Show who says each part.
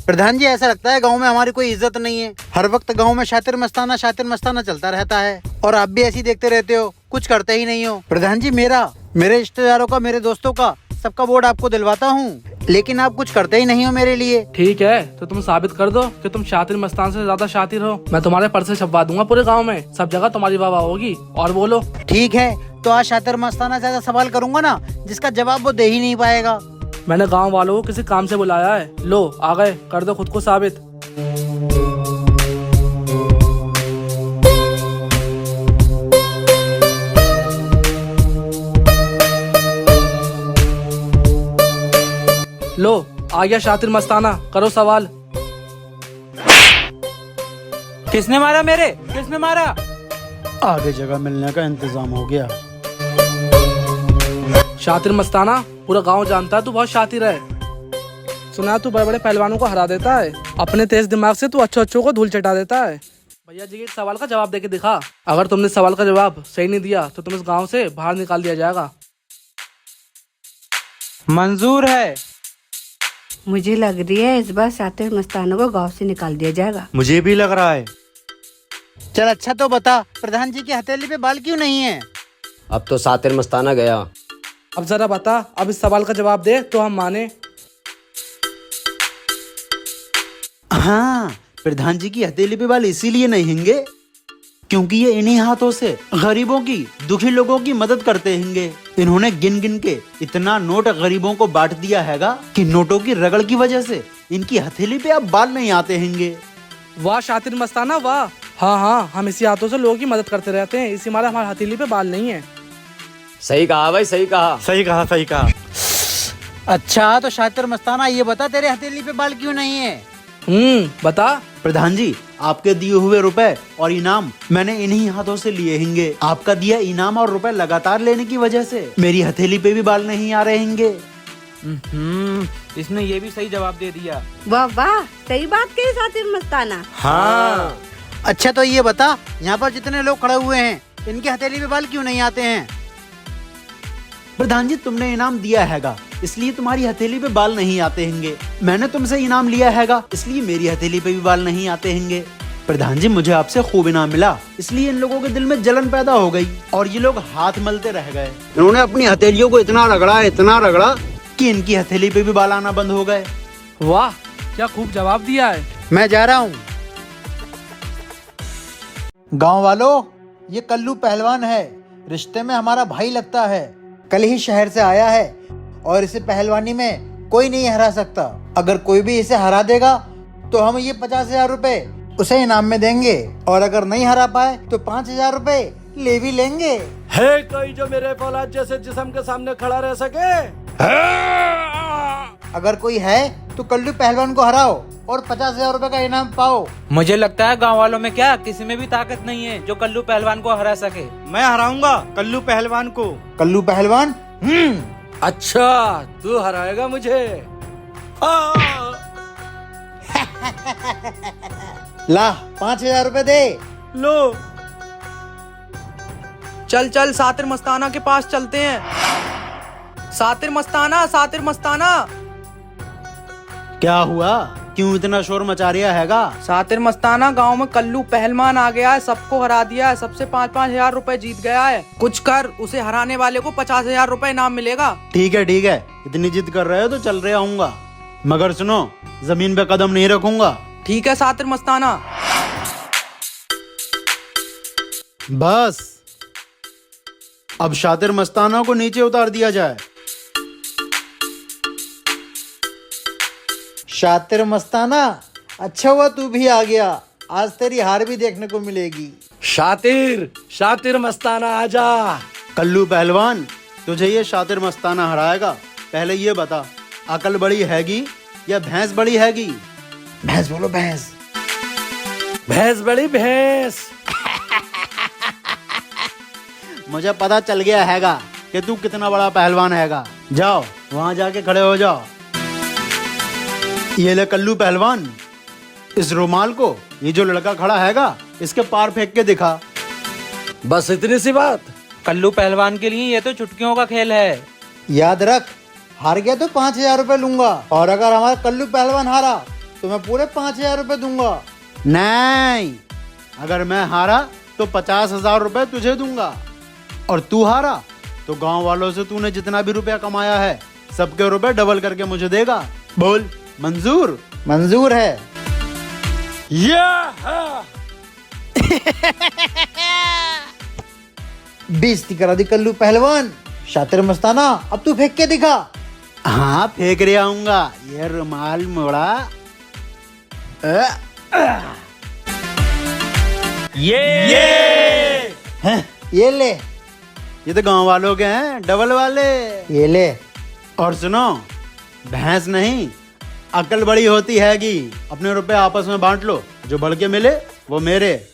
Speaker 1: प्रधान जी, ऐसा लगता है गांव में हमारी कोई इज्जत नहीं है। हर वक्त गांव में शातिर मस्ताना चलता रहता है और आप भी ऐसे ही देखते रहते हो, कुछ करते ही नहीं हो। प्रधान जी, मेरे रिश्तेदारों का, मेरे दोस्तों का, सबका वोट आपको दिलवाता हूँ, लेकिन आप कुछ करते ही नहीं हो मेरे लिए।
Speaker 2: ठीक है, तो तुम साबित कर दो कि तुम शातिर मस्तान से ज्यादा शातिर हो। मैं तुम्हारे पर्चे छपवा दूंगा पूरे गांव में, सब जगह तुम्हारी वाह होगी। और बोलो।
Speaker 1: ठीक है, तो आज शातिर मस्ताना से ऐसा सवाल करूंगा ना जिसका जवाब वो दे ही नहीं पाएगा।
Speaker 2: मैंने गांव वालों को किसी काम से बुलाया है। लो आ गए, कर दो खुद को साबित। लो आ गया शातिर मस्ताना, करो सवाल।
Speaker 3: किसने मारा किसने मारा?
Speaker 1: आगे जगह मिलने का इंतजाम हो गया।
Speaker 2: शातिर मस्ताना, पूरा गांव जानता है तू बहुत शातिर है। सुना तू बड़े बड़े पहलवानों को हरा देता है। अपने तेज दिमाग से तू अच्छों को धूल चटा देता है। भैया जी के सवाल का जवाब देके दिखा। अगर तुमने सवाल का जवाब सही नहीं दिया तो तुम इस गांव से बाहर निकाल दिया जाएगा।
Speaker 3: मंजूर है।
Speaker 4: मुझे लग रही है इस बार शातिर मस्ताना को गांव से निकाल दिया जाएगा।
Speaker 3: मुझे भी लग रहा है।
Speaker 1: चल अच्छा तो बता, प्रधान जी की हथेली पे बाल क्यों नहीं है?
Speaker 5: अब तो शातिर मस्ताना गया।
Speaker 2: अब जरा बता, अब इस सवाल का जवाब दे तो हम माने।
Speaker 1: हाँ, प्रधान जी की हथेली पे बाल इसीलिए नहीं होंगे क्योंकि ये इन्हीं हाथों से गरीबों की, दुखी लोगों की मदद करते होंगे। इन्होंने गिन गिन के इतना नोट गरीबों को बांट दिया हैगा कि नोटों की रगड़ की वजह से इनकी हथेली पे अब बाल नहीं आते होंगे।
Speaker 2: वाह शातिर मस्ताना वाह। हाँ, हम इसी हाथों से लोगों की मदद करते रहते हैं, इसी मारे हमारी हथेली पे बाल नहीं है।
Speaker 5: सही कहा भाई, सही कहा।
Speaker 3: सही कहा।
Speaker 1: अच्छा तो शातिर मस्ताना, ये बता तेरे हथेली पे बाल क्यों नहीं है?
Speaker 2: बता।
Speaker 1: प्रधान जी, आपके दिए हुए रुपए और इनाम मैंने इन्हीं हाथों से लिए होंगे। आपका दिया इनाम और रुपए लगातार लेने की वजह से मेरी हथेली पे भी बाल नहीं आ रहे होंगे।
Speaker 3: इसने ये भी सही जवाब दे दिया।
Speaker 4: वाह वाह, सही बात कही शातिर मस्ताना।
Speaker 3: हाँ।
Speaker 1: अच्छा तो ये बता, यहाँ पर जितने लोग खड़े हुए हैं इनकी हथेली पे बाल क्यों नहीं आते हैं? प्रधान जी, तुमने इनाम दिया हैगा इसलिए तुम्हारी हथेली पे बाल नहीं आते होंगे। मैंने तुमसे इनाम लिया हैगा इसलिए मेरी हथेली पे भी बाल नहीं आते होंगे। प्रधान जी, मुझे आपसे खूब इनाम मिला इसलिए इन लोगों के दिल में जलन पैदा हो गई और ये लोग हाथ मलते रह गए। इन्होंने अपनी हथेलियों को इतना रगड़ा कि इनकी हथेली पे भी बाल आना बंद हो गए।
Speaker 2: वाह, क्या खूब जवाब दिया है।
Speaker 1: मैं जा रहा हूँ। गांव वालों, ये कल्लू पहलवान है, रिश्ते में हमारा भाई लगता है। कल ही शहर से आया है और इसे पहलवानी में कोई नहीं हरा सकता। अगर कोई भी इसे हरा देगा तो हम ये 50,000 रुपए उसे इनाम में देंगे और अगर नहीं हरा पाए तो 5,000 रुपए ले भी लेंगे।
Speaker 2: है कोई जो मेरे फौलाद जैसे जिस्म के सामने खड़ा रह सके?
Speaker 1: अगर कोई है तो कल्लू पहलवान को हराओ और 50,000 रुपए का इनाम पाओ।
Speaker 3: मुझे लगता है गांव वालों में क्या किसी में भी ताकत नहीं है जो कल्लू पहलवान को हरा सके। मैं हराऊंगा कल्लू पहलवान को।
Speaker 1: कल्लू पहलवान?
Speaker 2: अच्छा, तू हराएगा मुझे।
Speaker 1: ला 5,000 रुपए दे।
Speaker 2: लो। चल शातिर मस्ताना के पास चलते हैं। शातिर मस्ताना।
Speaker 1: क्या हुआ? क्यों इतना शोर मचा रिया हैगा?
Speaker 2: शातिर मस्ताना, गांव में कल्लू पहलवान आ गया है, सबको हरा दिया है, सबसे 5,000 रुपए जीत गया है। कुछ कर, उसे हराने वाले को 50,000 रुपए इनाम मिलेगा।
Speaker 1: ठीक है, इतनी जिद कर रहे हो तो चल रहे आऊंगा, मगर सुनो, जमीन पे कदम नहीं रखूंगा।
Speaker 2: ठीक है शातिर मस्ताना।
Speaker 1: बस अब शातिर मस्ताना को नीचे उतार दिया जाए। शातिर मस्ताना, अच्छा हुआ तू भी आ गया, आज तेरी हार भी देखने को मिलेगी।
Speaker 2: शातिर मस्ताना आजा।
Speaker 1: कल्लू पहलवान, तुझे ये शातिर मस्ताना हराएगा। पहले ये बता, अकल बड़ी हैगी या भैंस बड़ी हैगी? भैंस बोलो, भैंस।
Speaker 2: भैंस बड़ी भैंस।
Speaker 1: मुझे पता चल गया हैगा कि तू कितना बड़ा पहलवान हैगा। जाओ वहां जाके खड़े हो जाओ। ये ले कल्लू पहलवान, इस रुमाल को ये जो लड़का खड़ा हैगा इसके पार फेंक के दिखा।
Speaker 2: बस इतनी सी बात?
Speaker 3: कल्लू पहलवान के लिए ये तो चुटकियों का खेल है।
Speaker 1: याद रख, हार गया तो 5,000 रुपए लूंगा और अगर हमारा कल्लू पहलवान हारा तो मैं पूरे 5,000 रुपए दूंगा। नहीं, अगर मैं हारा तो 50,000 रुपए तुझे दूंगा, और तू हारा तो गांव वालों से तूने जितना भी रुपया कमाया है सबके रुपए डबल करके मुझे देगा। बोल, मंजूर? मंजूर है। बेइज्जती करा दी कल्लू पहलवान। शातिर मस्ताना, अब तू फेंक के दिखा। हाँ, फेंक रहा हूँगा। ये रुमाल मोड़ा। ये ले। ये तो गांव वालों के हैं, डबल वाले। ये ले। और सुनो, भैंस नहीं, अकल बड़ी होती हैगी। अपने रुपए आपस में बांट लो, जो बढ़ के मिले वो मेरे।